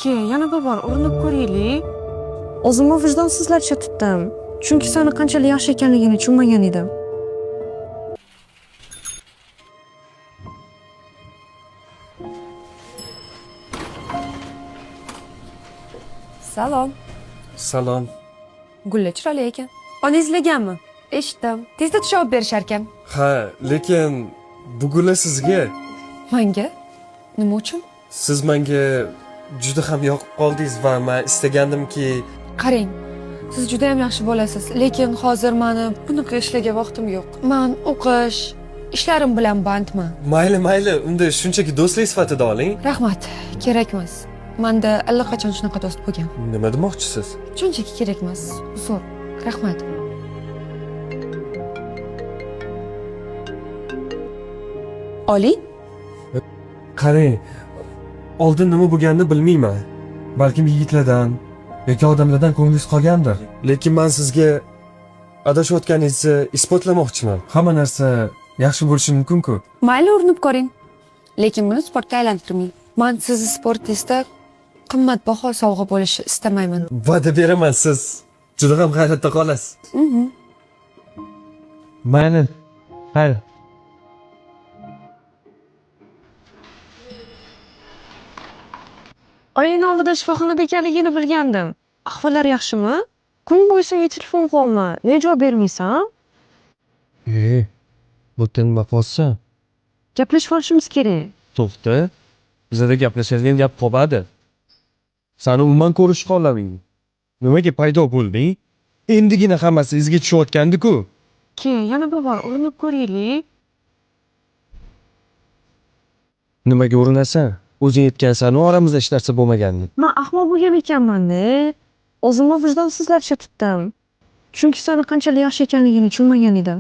keyin yana bir bor urinib ko'raylik. O'zimni vijdonsizlarcha tutdim. Chunki seni qanchalik yaxshi ekanligini tushunmagan edim. Salom. Salom. Gulli chiroyli ekan. Onangiz izlaganmi? Eshitdim. Tezda javob berishar ekan. Ha, lekin bu gullar sizga. Menga? Nima uchun? Siz menga juda ham yoqib qoldingiz va men istagandimki, Qarang. Siz juda ham yaxshi bo'lasiz, lekin hozir meni bunaqa ishlarga vaqtim yo'q. Men o'qish, ishlarim bilan bandman. mayli, unda shunchaki do'stlik sifatida oling. Rahmat, kerakmas. Menda allaqachon shunaqa do'st bo'lgan. Nima demoqchisiz? Shunchaki kerakmas. Uzr. Rahmat. Oli? Qarang, oldin nima bo'lganini bilmayman. Balkim yigitlardan yoki odamlardan ko'nglingiz qolgandir. Lekin men sizga adashayotganingizni isbotlamoqchiman. Hamma narsa yaxshi bo'lishi mumkin-ku. Mayli urinib ko'ring. Lekin buni sportga aylantirmang. Men sizni sportingizda qimmatbaho sovg'a bo'lishi istamayman. Va'da beraman, siz juda ham hayratda qolasiz. Mayli. Hayır. Oying oldida shifoxonada ekanligini bilgandim. Ahvollari yaxshimi? Kun bo'yi senga telefon qilma. Nega javob bermaysan? Bu nima bo'lsa? Gaplashib olishimiz kerak. To'xta. Bizda gaplashadigan gap qolmadi. Seni umuman ko'rishga olmayman. Nimaga paydo bo'lding? Endigina hammasi izga tushayotgandi-ku. Keyin yana bir bor urinib ko'raylik. Nimaga urinasan? O'zing aytgansan, oramizda hech narsa bo'lmagandi. Men ahmoq bo'lgan ekanman-da. O'zimni vijdonsizlarcha tutdim. Chunki seni qanchalik yaxshi ekanligini tushunmagan edim.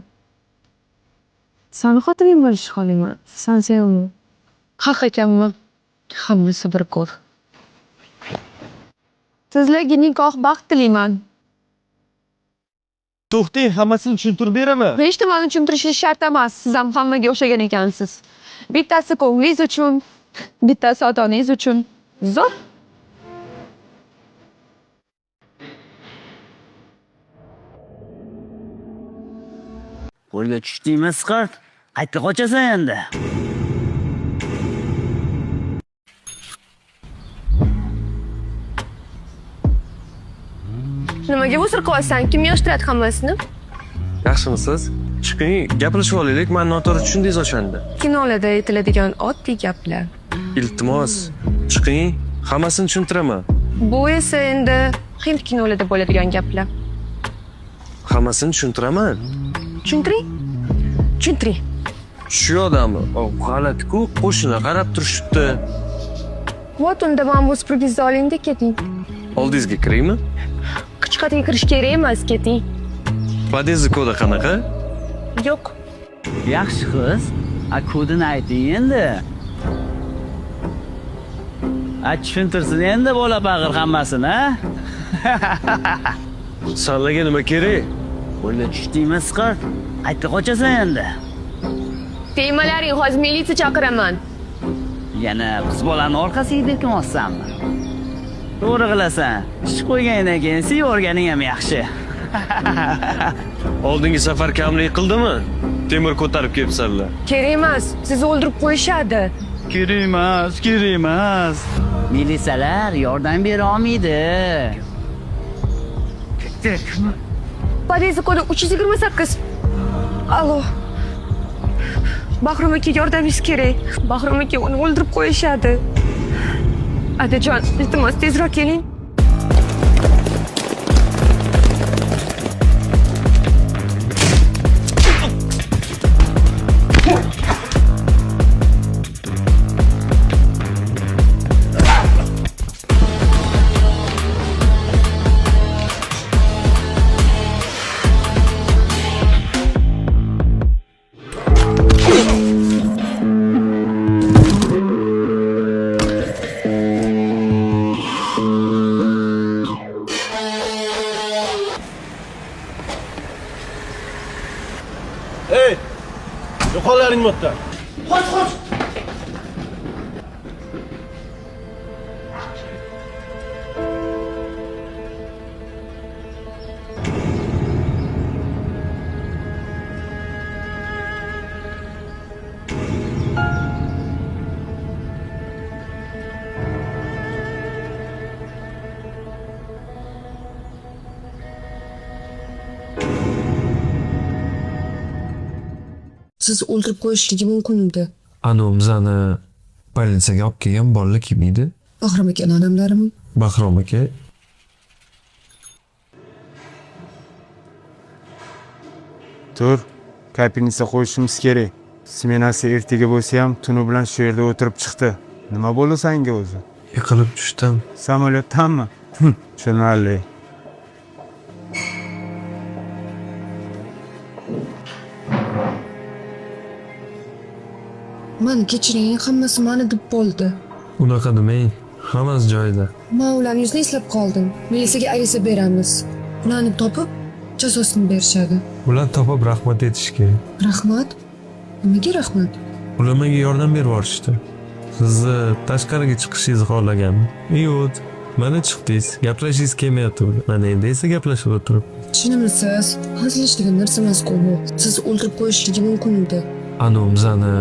Seni xotining bo'lishni xohlayman. Sen sevimli. Haq ekanmi? Hammasi bir ko'r. Sizlarga nikoh baxt tilayman. To'xtang, hammasini tushuntirib beraman. Hech nimani tushuntirishingiz shart emas. Siz ham hammaga o'xshagan ekansiz. Bittasi ko'nglingiz uchun, bittasi ota-onangiz uchun. Zo'r. Qo'lga tushdingmi, Siqat? Qayerga qochasan endi? Nimaga bo'sir qilyapsan? Kim yoshtiradi hammasini? Yaxshimisiz? Chiqing, gaplashib olaylik. Men noto'g'ri tushundingiz o'shanda. Kinolarda aytiladigan oddiy gaplar. Iltimos, chiqing, hammasini tushuntiraman. Bu esa endi hind kinolarida bo'ladigan gaplar. Hammasini tushuntiraman. Tushuntiring? Tushuntiring. Shu odamni, g'alati-ku, qo'shnilar qarab turishibdi. Vot unda men bu surprizni oling-da keting. Oldingizga kiraymi? Qichqatga kirish kerak emas, keting. Podyezdning kodi qanaqa? Yo'q. Yaxshi qiz. Kodini ayting endi. Tushuntirsin endi bola bag'ir hammasini, ha? Senlarga nima kerak? Qo'lga tushdingmi, Siqat? Qayerga qochasan endi? Tegmalaring, hozir militsiya chaqiraman. Yana qiz bolani orqasiga berkimoqsanmi? To'g'ri qilasan. Ish qo'ygandan keyin sevorganing ham yaxshi. Oldingi safar kamlik qildimi? Temir ko'tarib kelibsanlar. Kerak emas, sizni o'ldirib qo'yishadi. Kerak emas. Militsiyalar yordam bera olmaydi. Podyezd kodi 328. Allo. Bahrom aka, yordamingiz kerak. Bahrom aka uni o'ldirib qo'yishadi. Adajon, iltimos tezroq keling. Yo'qolaring mo'tda. Qoch. siz o'ldirib qo'yishligi mumkin edi. Anumzani больницаga olib kelgan bolalar kim edi? Bahrom aka odamlarimi? Bahrom aka. Tur, kapinisa qo'yishimiz kerak. Smenasi ertaga bo'lsa ham tuni bilan shu yerda o'tirib chiqdi. Nima bo'ldi senga o'zi? Yiqilib tushdim. Samolyotdanmi? Tushunarli. Mani kechiring, hammasi mani deb bo'ldi. Unaqa demang. Hammasi joyida. Men ularni yuzini eslab qoldim. Militsiyaga ariza beramiz. Ularni topib, jazosini berishadi. Ular topib rahmat etishga. Rahmat? Nimaga rahmat? Ular menga yordam berib yuborishdi. Sizni tashqariga chiqishingizni xohlagandim. Yot, mana chiqdingiz. Gaplashingiz kelmayapti. Mana endi esa gaplashib o'tiribmiz. Tushunimsiz? Hazillashadigan narsa emas-ku bu. Sizni o'ldirib qo'yishligi mumkin edi. Anumzani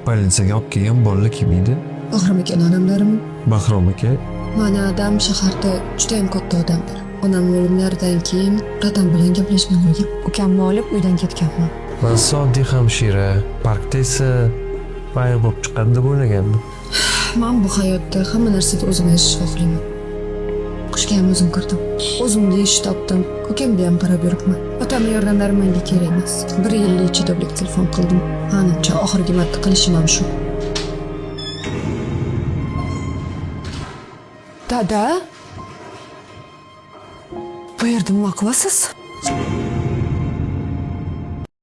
больницаga olib kelgan bolalar kim edi? Bahrom aka odamlarimi? Bahrom aka. Mana adam shaharda juda ham katta odamdir. Onam o'limlaridan keyin dadam bilan gaplashmay qo'ygan. Ukamni olib uydan ketganman. Men oddiy hamshira, parkda esa bayir bo'lib chiqadi deb o'ylagandim. Men bu hayotda hamma narsada o'zim yashashni xohlayman. Qushga ham o'zim kirdim. O'zimga ish topdim. Ko'kamga ham qarab yuribman. Otamning yordamlari menga kerak emas. 1 yil ichida telefon qildim. Menimcha oxirgi marta qilishim ham shu. Dada? Bu yerda nima qilasiz?